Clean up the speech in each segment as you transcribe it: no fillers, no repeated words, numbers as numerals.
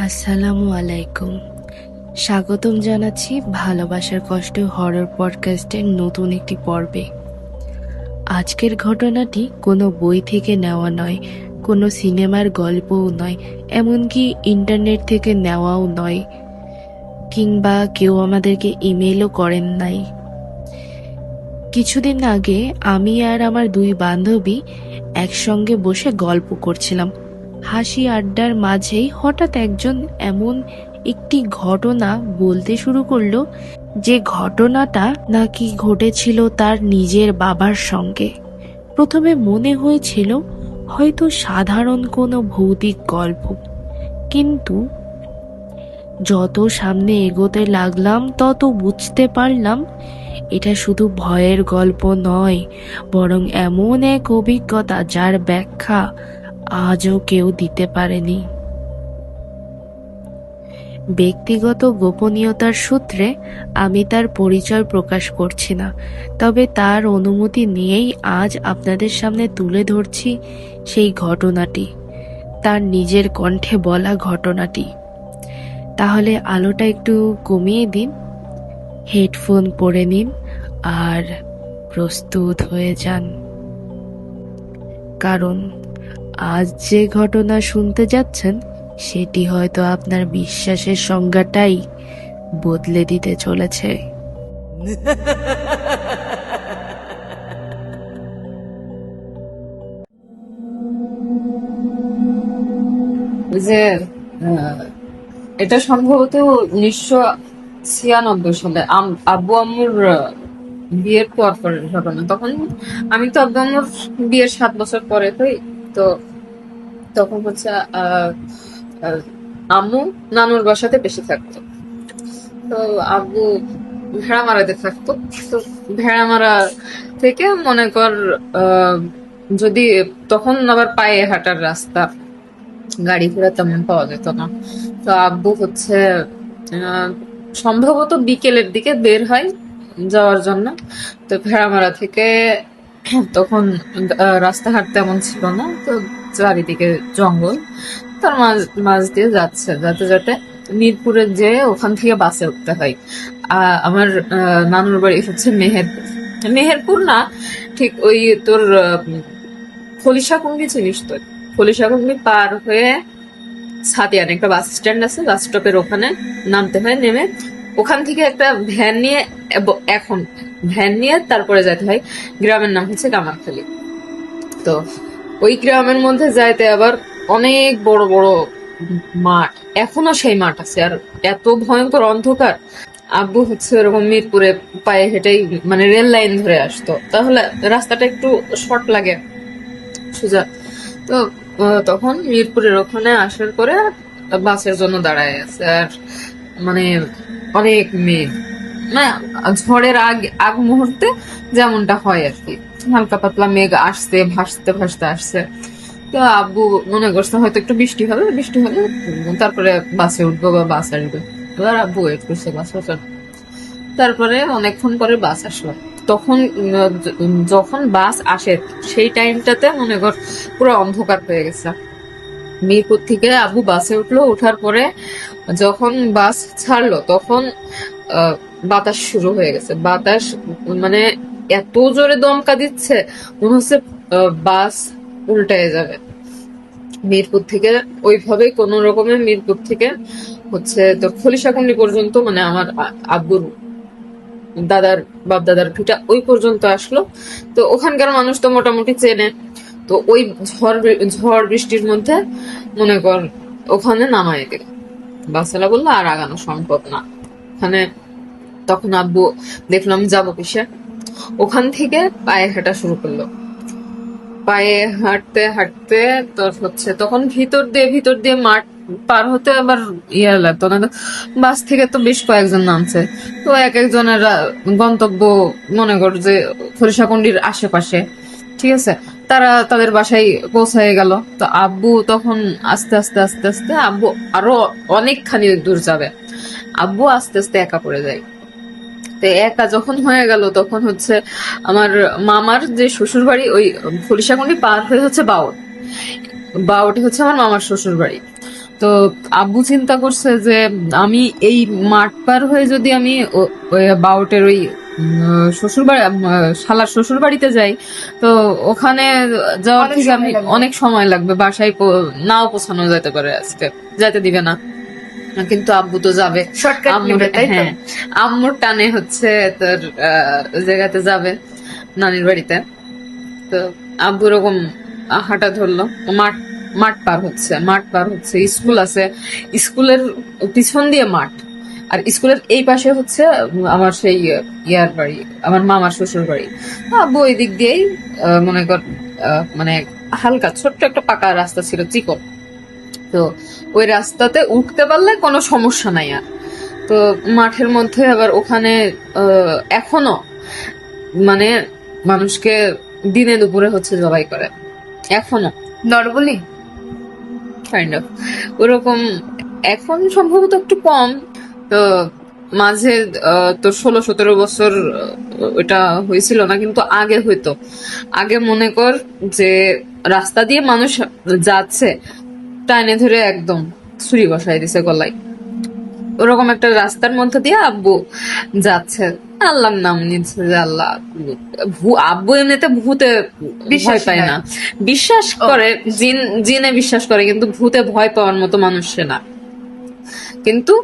আসসালামু আলাইকুম। স্বাগতম জানাচ্ছি ভালোবাসার কষ্ট হরর পডকাস্টের নতুন একটি পর্বে। আজকের ঘটনাটি কোনো বই থেকে নেওয়া নয়, কোনো সিনেমার গল্পও নয়, এমনকি ইন্টারনেট থেকে নেওয়াও নয়, কিংবা কেউ আমাদেরকে ইমেলও করেন নাই। কিছুদিন আগে আমি আর আমার দুই বান্ধবী একসঙ্গে বসে গল্প করছিলাম। হাসি আড্ডার মাঝেই হঠাৎ একজন এমন একটি ঘটনা বলতে শুরু করলো যে ঘটনাটা নাকি ঘটেছিল তার নিজের বাবার সঙ্গে। প্রথমে মনে হয়েছিল হয়তো সাধারণ কোনো ভৌতিক গল্প, কিন্তু যত সামনে এগোতে লাগলাম তত বুঝতে পারলাম এটা শুধু ভয়ের গল্প নয়, বরং এমন এক অভিজ্ঞতা যার ব্যাখ্যা আজও কেউ দিতে পারেনি। ব্যক্তিগত গোপনীয়তার সূত্রে আমি তার পরিচয় প্রকাশ করছি না, তবে তার অনুমতি নিয়েই আজ আপনাদের সামনে তুলে ধরছি সেই ঘটনাটি, তার নিজের কণ্ঠে বলা ঘটনাটি। তাহলে আলোটা একটু কমিয়ে দিন, হেডফোন পরে নিন আর প্রস্তুত হয়ে যান, কারণ আজ যে ঘটনা শুনতে যাচ্ছেন সেটি হয়তো আপনার বিশ্বাসের সংজ্ঞাটাই বদলে দিতে চলেছে। যে আহ, এটা সম্ভবত 1996 সালে আব্বু আম্মুর বিয়ের পরের ঘটনা। তখন আমি তো আব্বু আম্মুর বিয়ের 7 বছর পরে হই। তো তখন হচ্ছে আহ, আহ, আম্মু নানুর বাসাতে বেশি থাকতো। তো আব্বু ভেড়ামারাতে থাকতো। তো ভেড়ামারা থেকে মনে কর, আহ, যদি তখন আবার পায়ে হাঁটার রাস্তা, গাড়ি ঘোড়া তেমন পাওয়া যেত না। তো আব্বু হচ্ছে আহ, সম্ভবত বিকেলের দিকে বের হয় যাওয়ার জন্য। তো ভেড়ামারা থেকে তখন রাস্তাঘাট তেমন ছিল না, তো চারিদিকে জঙ্গল। তার মাঝ মাঝ দিয়ে যাচ্ছে, যেতে যেতে মিরপুরে যে ওখান থেকে বাসে উঠতে হয়। আমার নানুর বাড়ি হচ্ছে মেহেরপুর। মেহেরপুর না, ঠিক ওই তোর খলিশাকুন্ডি চিনিস তো? খলিশাকুন্ডি পার হয়ে ছাতিয়ান একটা বাস স্ট্যান্ড আছে, বাস স্টপের ওখানে নামতে হয়। নেমে ওখান থেকে একটা ভ্যান নিয়ে, এখন ভ্যান নিয়ে তারপরে যেতে হয়। গ্রামের নাম হচ্ছে কামারখালী। তো ওই গ্রামের মধ্যে যাইতে আবার অনেক বড় বড় মাঠ, এখনো সেই মাঠ আছে। আর এত ভয়ঙ্কর অন্ধকার। আব্বু হচ্ছে এরকম মিরপুরে পায়ে হেঁটেই, মানে রেল লাইন ধরে আসতো, তাহলে রাস্তাটা একটু শর্ট লাগে, সোজা। তো তখন মিরপুরের ওখানে আসার পরে বাসের জন্য দাঁড়ায় আছে। আর মানে অনেক মেঘ, মানে ঝড়ের আগ মুহূর্তে যেমনটা হয় আর কি, হালকা পাতলা মেঘ আসছে, ভাসতে ভাসতে আসছে। তো আব্বু মনে করছে হয়তো একটু বৃষ্টি হবে, বৃষ্টি হলে তারপরে বাসে উঠবো বা বাস আসবে। এবার আব্বু ওয়েট করছে বাস আসার। তারপরে অনেকক্ষণ পরে বাস আসলো। তখন যখন বাস আসে সেই টাইমটাতে মনে কর পুরো অন্ধকার হয়ে গেছে। মিরপুর থেকে আব্বু বাসে উঠলো, ওঠার পরে যখন বাস ছাড়লো তখন বাতাস শুরু হয়ে গেছে। বাতাস মানে এত জোরে দমকা দিচ্ছে, মনে হচ্ছে বাস উল্টায় যাবে। মিরপুর থেকে ওইভাবে কোন রকমের মিরপুর থেকে হচ্ছে তোর খলিশাকুন্ডি পর্যন্ত, মানে আমার আব্বুর দাদার বাপ দাদার ভিটা ওই পর্যন্ত আসলো। তো ওখানকার মানুষ তো মোটামুটি চেনে। তো ওই ঝড় বৃষ্টির মধ্যে মনে কর ওখানে নামায় গেল। বাচ্চারা বললো আর আগানো সম্ভব না ওখানে। তখন আব্বু দেখলাম যাবো কিসে, ওখান থেকে পায়ে হাঁটা শুরু করলো। পায়ে হাঁটতে হাঁটতে তোর হচ্ছে তখন ভিতর দিয়ে মাঠ পার হতে আবার ইয়ে লাগতো না। বাস থেকে তো বেশ কয়েকজন নামছে। তো এক একজনের গন্তব্য মনে কর যে খরিশাকুন্ডির আশেপাশে, ঠিক আছে। তারা তাদের বাসায় পৌঁছায় গেল। তো আব্বু তখন আস্তে আস্তে আস্তে আস্তে আব্বু আরো অনেকখানি দূর যাবে। আব্বু আস্তে আস্তে একা পড়ে যায়। তো একা যখন হয়ে গেল তখন হচ্ছে আমার মামার যে শ্বশুর বাড়ি, ওই খলিশাকুন্ডি পার হয়ে হচ্ছে বাউট। বাউটে হচ্ছে আমার মামার শ্বশুর বাড়ি। তো তো আব্বু চিন্তা করছে যে আমি এই মাঠ পার হয়ে যদি আমি ওই বাউটের ওই শ্বশুর বাড়ি, শালার শ্বশুর বাড়িতে যাই, তো ওখানে যাওয়ার অনেক থেকে সময় আমি লাগবে। অনেক সময় লাগবে, বাসায় নাও পৌঁছানো যেতে পারে, আজকে যেতে দিবে না। কিন্তু আব্বু তো যাবে, শর্টকাট আম্মুর, নেবে, তাই তো? হ্যাঁ, আম্মুর টানে হচ্ছে তোর জায়গাতে যাবে, নানির বাড়িতে। তো আব্বু এরকম হাঁটা ধরলো, মাঠ মাঠ পার হচ্ছে, স্কুল আছে, স্কুলের পিছন দিয়ে মাঠ, আর স্কুলের এই পাশে হচ্ছে আমার সেই ইয়ার বাড়ি, আমার মামার শ্বশুর বাড়ি। তো আব্বু ওই দিক দিয়েই মনে কর মানে হালকা ছোট্ট একটা পাকা রাস্তা ছিল, চিকন। তো ওই রাস্তাতে উঠতে পারলে কোনো সমস্যা নাই আর। তো মাঠের মধ্যে আবার ওখানে এখনো মানে মানুষকে দিনে দুপুরে হচ্ছে জবাই করে এখনো, নরবলি। কাইন্ড অফ ওরকম। এখন সম্ভবত একটু কম। তো মাঝে তোর 16-17 বছর ওটা হয়েছিল না, কিন্তু আগে হইতো। আগে মনে কর যে রাস্তা দিয়ে মানুষ যাচ্ছে, টাইনে ধরে একদম ছুরি বসাই দিছে গলায়। ওরকম একটা রাস্তার মধ্যে দিয়ে আব্বু যাচ্ছে, আল্লাহর নাম নিচ্ছে যে আল্লাহ। আব্বু এমনিতে ভূতে ভয় বিশ্বাসী পায় নয়। না, বিশ্বাস করে জিনে বিশ্বাস করে, কিন্তু ভূতে ভয় পাওয়ার মতো মানুষ সে না। কিন্তু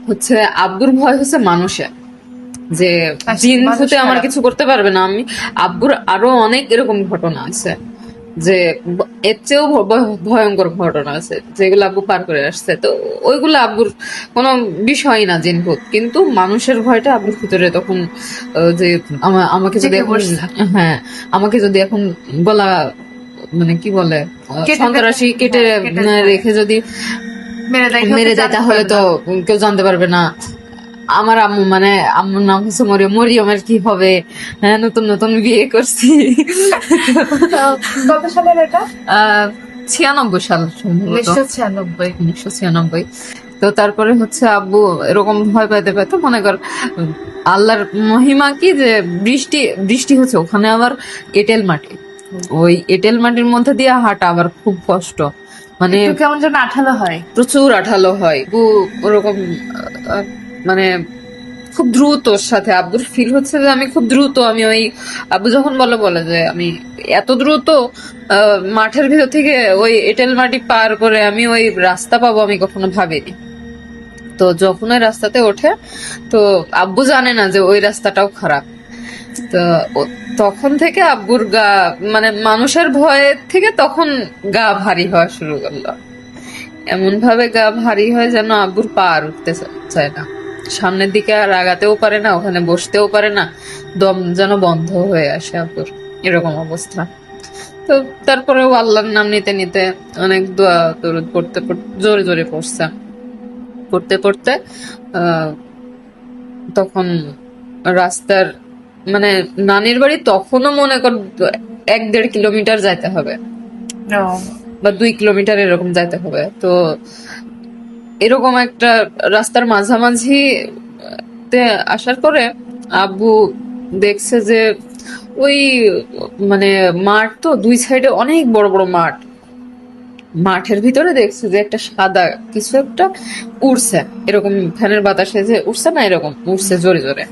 হচ্ছে আব্বুর ভয় হচ্ছে মানুষে, যে জিন মানুষ ভূতে আমার খারাপ। কিছু করতে পারবে না। আমি আব্বুর আরো অনেক এরকম ঘটনা আছে, যে এর চেয়েও ভয়ঙ্কর ঘটনা আছে যেগুলো আব্বু পার করে আসছে। তো ওইগুলো আব্বুর কোনো বিষয় না জিন ভূত, কিন্তু মানুষের ভয়টা আব্বুর ভিতরে তখন যে আমাকে যদি জেগে এখন, বসছে। হ্যাঁ, আমাকে যদি এখন গলা মানে কি বলে কেটে সন্ত্রাসী কেটে কেটে রেখে যদি মেরে দেয়, তাহলে তো কেউ জানতে পারবে না। আমার আম্মু মানে আম্মুর নাম হচ্ছে মরিয়ম, মরিয়মের কি হবে, হ্যাঁ, নতুন নতুন বিয়ে করছি। কত সালের এটা? 96 সাল সম্ভবত, 1996। 1996। তো তারপরে হচ্ছে আব্বু এরকম ভয় পাইতে পাইতে মনে কর আল্লাহর মহিমা কি, যে বৃষ্টি বৃষ্টি হচ্ছে ওখানে, আবার এঁটেল মাটি, ওই এঁটেল মাটির মধ্যে দিয়ে হাঁটা আবার খুব কষ্ট, মানে একটু কেমন যেন আঠালো হয়। প্রচুর আঠালো হয়। ওরকম মানে খুব দ্রুত সাথে আব্বুর ফিল হচ্ছে যে আমি খুব দ্রুত, আমি ওই আব্বু যখন বলে যে আমি এত দ্রুত মাঠের ভিতর থেকে ওই এঁটেল মাটি পার করে আমি ওই রাস্তা পাবো আমি কখনো ভাবিনি। তো যখন ওই রাস্তাতে ওঠে, তো আব্বু জানে না যে ওই রাস্তাটাও খারাপ। তো তখন থেকে আব্বুর গা মানে মানুষের ভয়ের থেকে তখন গা ভারী হওয়া শুরু করলো। এমন ভাবে গা ভারী হয় যেন আব্বুর পা আর উঠতে চায় না, সামনের দিকে আর আগাতেও পারে না, ওখানে বসতেও পারে না, দম যেন বন্ধ হয়ে আসে আব্বুর, এরকম অবস্থা। তো তারপরেও আল্লাহর নাম নিতে নিতে অনেক দোয়া দরুদ পড়তে পড়তে জোরে জোরে পড়ছে, পড়তে পড়তে তখন রাস্তার মানে নানির বাড়ি তখনও মনে কর 1-1.5 কিলোমিটার যাইতে হবে, বা 2 কিলোমিটার এরকম যাইতে হবে। তো এরকম একটা রাস্তার মাঝামাঝি তে আসার পরে আব্বু দেখছে যে ওই মানে মাঠ, তো দুই সাইডে অনেক বড় বড় মাঠ, মাঠের ভিতরে দেখছে যে একটা সাদা কিছু একটা উড়ছে, এরকম ফ্যানের বাতাসে যে উড়ছে না, এরকম উড়ছে জোরে জোরে।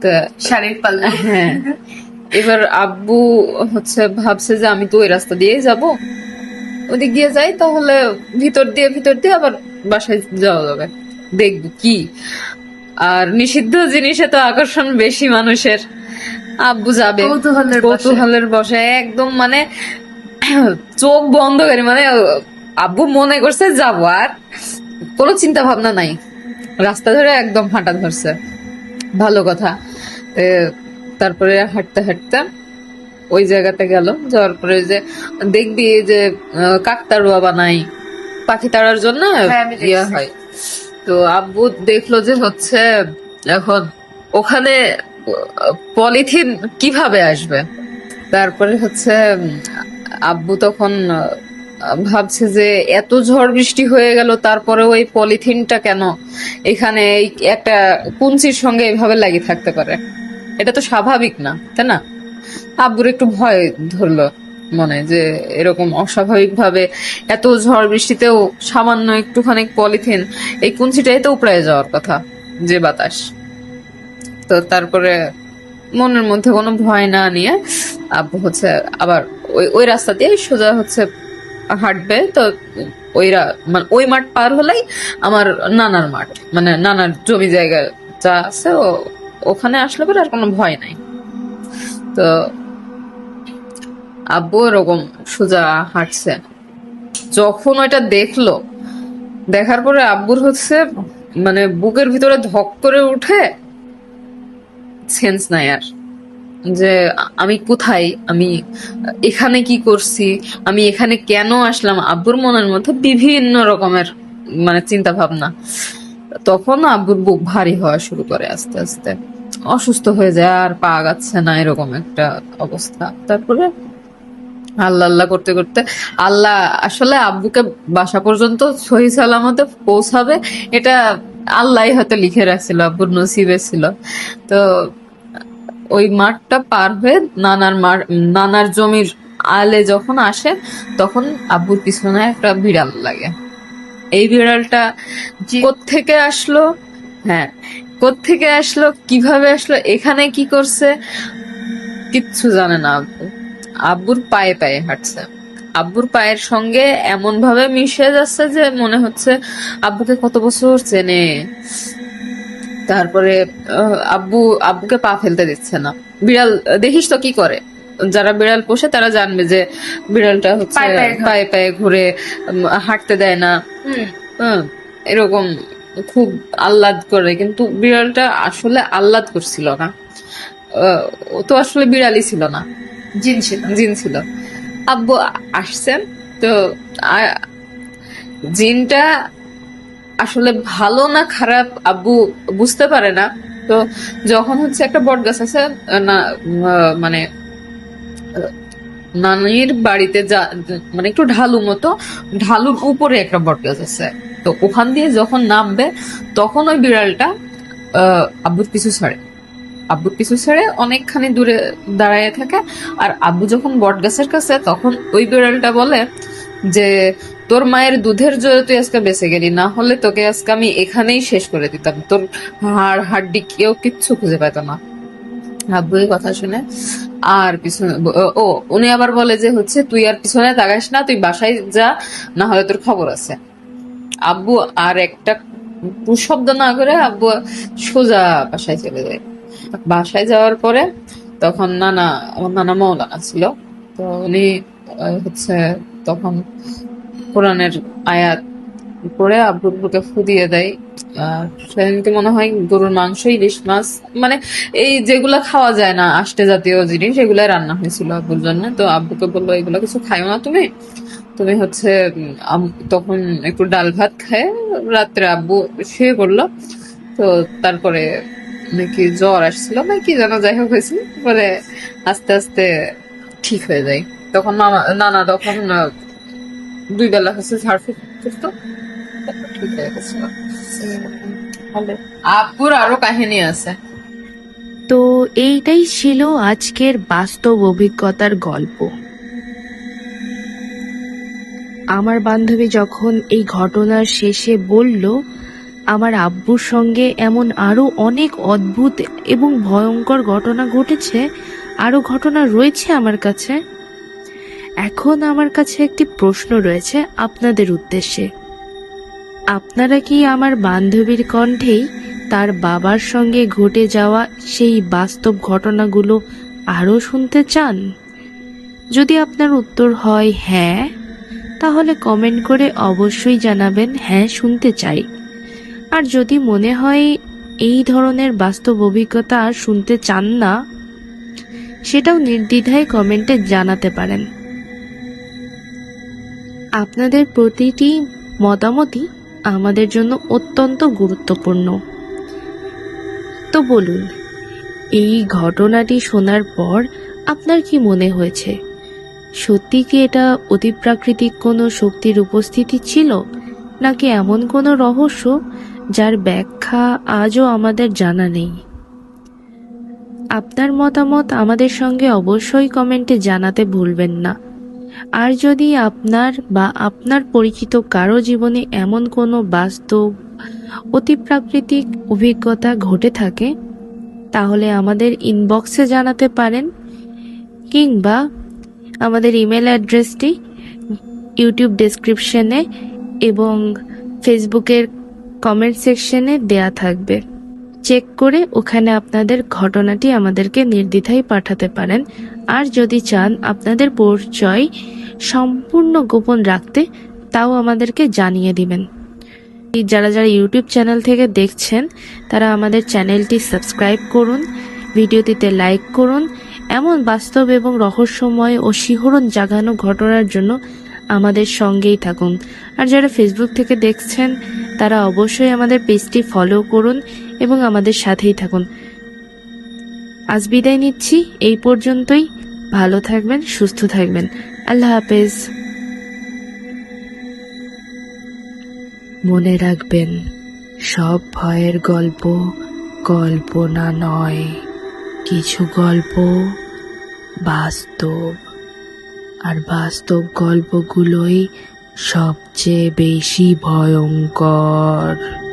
তা শাড়ির পাল্লা। হ্যাঁ, এবার আব্বু হচ্ছে ভাবছে যে আমি তো ওই রাস্তা দিয়েই যাব, ওদিক দিয়ে যাই, তাহলে ভিতর দিয়ে আবার বাসায় যাওয়া যাবে, দেখবো কি। আর নিষিদ্ধ জিনিসে তো আকর্ষণ বেশি মানুষের। আব্বু যাবে কৌতূহলের বসে একদম, মানে চোখ বন্ধ করে, মানে আব্বু মনে করছে যাবো, আর কোনো চিন্তা ভাবনা নাই, রাস্তা ধরে একদম হাঁটা ধরছে। ভালো কথা। এ, তারপরে হাঁটতে হাঁটতে ওই জায়গাতে গেল, যাওয়ার পরে যে দেখবি যে কাকতাড়ুয়া বানাই পাখি তাড়ার জন্য ইয়ে হয়। তো আব্বু দেখলো যে হচ্ছে এখন ওখানে পলিথিন কিভাবে আসবে। তারপরে হচ্ছে আব্বু তখন ভাবছে যে এত ঝড় বৃষ্টি হয়ে গেল, তারপরে ওই পলিথিনটা কেন এখানে এই একটা কুঞ্চির সঙ্গে এভাবে লাগিয়ে থাকতে পারে, এটা তো স্বাভাবিক না, তাই না? আব্বুর একটু ভয় ধরলো মনে, যে এরকম অস্বাভাবিক ভাবে এত ঝড় বৃষ্টিতেও সামান্য একটুখানি পলিথিন, এই কুঞ্চিটাই তো উপড়ায় যাওয়ার কথা, যে বাতাস। তো তারপরে মনের মধ্যে কোনো ভয় না নিয়ে আব্বু হচ্ছে আবার ওই ওই রাস্তা দিয়ে সোজা হচ্ছে হাঁটবে। তো মানে ওই মাঠ পার হলেই আমার নানার মাঠ, মানে নানার জমি জায়গা যা আছে, ওখানে আসলে পরে আর কোনো ভয় নাই। তো আব্বু এরকম সোজা হাঁটছে, যখন ওইটা দেখলো, দেখার পরে আব্বুর হচ্ছে মানে বুকের ভিতরে ধক করে উঠে সেন্স নাই আর, যে আমি কোথায়, আমি এখানে কি করছি, আমি এখানে কেন আসলাম। আব্বুর মনের মধ্যে বিভিন্ন রকমের মানে চিন্তা ভাবনা। তখন আব্বুর বুক ভারী হওয়া শুরু করে, আস্তে আস্তে অসুস্থ হয়ে যায়, আর পা গাচ্ছে না, এরকম একটা অবস্থা। তারপরে আল্লাহ আল্লাহ করতে করতে আল্লাহ আসলে আব্বুকে বাসা পর্যন্ত সহি সালামতে পৌঁছাবে, এটা আল্লাহ হয়তো লিখে রাখছিল, আব্বুর নসিবে ছিল। তো ওই মাঠটা পার হয়ে নানার জমির আলে যখন আসে, তখন আব্বুর পিছনে একটা বিড়াল লাগে। এই বিড়ালটা কোত্থেকে আসলো, হ্যাঁ কোত্থেকে আসলো, কিভাবে আসলো, এখানে কি করছে, কিচ্ছু জানে না আব্বু। আব্বুর পায়ে পায়ে হাঁটছে, আব্বুর পায়ের সঙ্গে এমন ভাবে মিশে যাচ্ছে যে মনে হচ্ছে আব্বুকে কত বছর চেনে। তারপরে আব্বুকে পা ফেলতে দিচ্ছে না। বিড়াল দেখিস তো কি করে, যারা বিড়াল পোষে তারা জানবে যে বিড়ালটা হচ্ছে পায়ে পায়ে ঘুরে, হাঁটতে দেয় না। হম এরকম খুব আহ্লাদ করে, কিন্তু বিড়ালটা আসলে আহ্লাদ করছিল না। ও তো আসলে বিড়ালই ছিল না, জিন ছিল। আব্বু আসছেন, তো জিনটা আসলে ভালো না খারাপ আব্বু বুঝতে পারে না। তো যখন হচ্ছে একটা বট গাছ আছে না, মানে নানির বাড়িতে মানে একটু ঢালু মতো, ঢালুর উপরে একটা বট গাছ আছে। তো ওখান দিয়ে যখন নামবে, তখন ওই বিড়ালটা আব্বুর পিছু ছাড়ে, আব্বুর পিছু ছেড়ে অনেকখানি দূরে দাঁড়ায় থাকে। আর আব্বু যখন বট গাছের কাছে, তখন ওই বিড়ালটা বলে যে তোর মায়ের দুধের জোরে তুই আজকে বেঁচে গেলি, না হলে তোকে আজকে আমি এখানেই শেষ করে দিতাম, তোর হাড় হাড্ডি কেউ কিচ্ছু খুঁজে পেত না। আব্বু এই কথা শুনে আর পিছনে উনি আবার বলে যে হচ্ছে তুই আর পিছনে তাকাস না, তুই বাসায় যা, না হলে তোর খবর আছে। আব্বু আর একটা শব্দ না করে আব্বু সোজা বাসায় চলে যায়। বাসায় যাওয়ার পরে তখন আমার নানা মৌলানা ছিল। তো উনি হচ্ছে তখন কোরআনের আয়াত পড়ে আব্বুর বুকে ফু দিয়ে দেয়। সেদিনকে মনে হয় গরুর মাংস, ইলিশ মাছ, মানে এই যেগুলা খাওয়া যায় না আষ্টে জাতীয় জিনিস, এগুলাই রান্না হয়েছিল আব্বুর জন্য। তো আব্বুকে বললো এগুলো কিছু খাইও না তুমি, তুমি হচ্ছে তখন একটু ডাল ভাত খায় রাত্রে আব্বু শুয়ে পড়লো। তো তারপরে নাকি জ্বর আসছিল না কি যেন, যাই হোক হয়েছিল, পরে আস্তে আস্তে ঠিক হয়ে যায়। তখন নানা তখন 2 বেলা হচ্ছে ঝাড়ফুঁক করতো, ঠিক হয়ে গেছিল। আব্বুর আরো কাহিনী আছে। তো এইটাই ছিল আজকের বাস্তব অভিজ্ঞতার গল্প। আমার বান্ধবী যখন এই ঘটনার শেষে বলল আমার আব্বুর সঙ্গে এমন আরো অনেক অদ্ভুত এবং ভয়ঙ্কর ঘটনা ঘটেছে, আরো ঘটনা রয়েছে আমার কাছে, এখন আমার কাছে একটি প্রশ্ন রয়েছে আপনাদের উদ্দেশ্যে। আপনারা কি আমার বান্ধবীর কণ্ঠেই তার বাবার সঙ্গে ঘটে যাওয়া সেই বাস্তব ঘটনাগুলো আরও শুনতে চান? যদি আপনার উত্তর হয় হ্যাঁ, তাহলে কমেন্ট করে অবশ্যই জানাবেন হ্যাঁ শুনতে চাই। আর যদি মনে হয় এই ধরনের বাস্তব অভিজ্ঞতা আর শুনতে চান না, সেটাও নির্দ্বিধায় কমেন্টে জানাতে পারেন। আপনাদের প্রতিটি মতামতই আমাদের জন্য অত্যন্ত গুরুত্বপূর্ণ। তো বলুন, এই ঘটনাটি শোনার পর আপনার কি মনে হয়েছে? সত্যি কি এটা অতিপ্রাকৃতিক কোনো শক্তির উপস্থিতি ছিল, নাকি এমন কোনো রহস্য যার ব্যাখ্যা আজও আমাদের জানা নেই? আপনার মতামত আমাদের সঙ্গে অবশ্যই কমেন্টে জানাতে ভুলবেন না। আর যদি আপনার বা আপনার পরিচিত কারো জীবনে এমন কোনো বাস্তব অতিপ্রাকৃতিক অভিজ্ঞতা ঘটে থাকে, তাহলে আমাদের ইনবক্সে জানাতে পারেন, কিংবা আমাদের ইমেল অ্যাড্রেসটি ইউটিউব ডেসক্রিপশনে এবং ফেসবুকের কমেন্ট সেকশনে দেয়া থাকবে। চেক করে ওখানে আপনাদের ঘটনাটি আমাদেরকে নির্দ্বিধায় পাঠাতে পারেন। আর যদি চান আপনাদের পরিচয় সম্পূর্ণ গোপন রাখতে, তাও আমাদেরকে জানিয়ে দিবেন। যারা যারা ইউটিউব চ্যানেল থেকে দেখছেন, তারা আমাদের চ্যানেলটি সাবস্ক্রাইব করুন, ভিডিওটিতে লাইক করুন। এমন বাস্তব এবং রহস্যময় ও শিহরণ জাগানো ঘটনার জন্য আমাদের সঙ্গেই থাকুন। আর যারা ফেসবুক থেকে দেখছেন, তারা অবশ্যই আমাদের পেজটি ফলো করুন এবং আমাদের সাথেই থাকুন। আজ বিদায় নিচ্ছি, এই পর্যন্তই। ভালো থাকবেন, সুস্থ থাকবেন। আল্লাহ হাফেজ। মনে রাখবেন, সব ভয়ের গল্প কল্পনা নয়, কিছু গল্প বাস্তব। আর বাস্তব গল্পগুলোই সবচেয়ে বেশি ভয়ঙ্কর।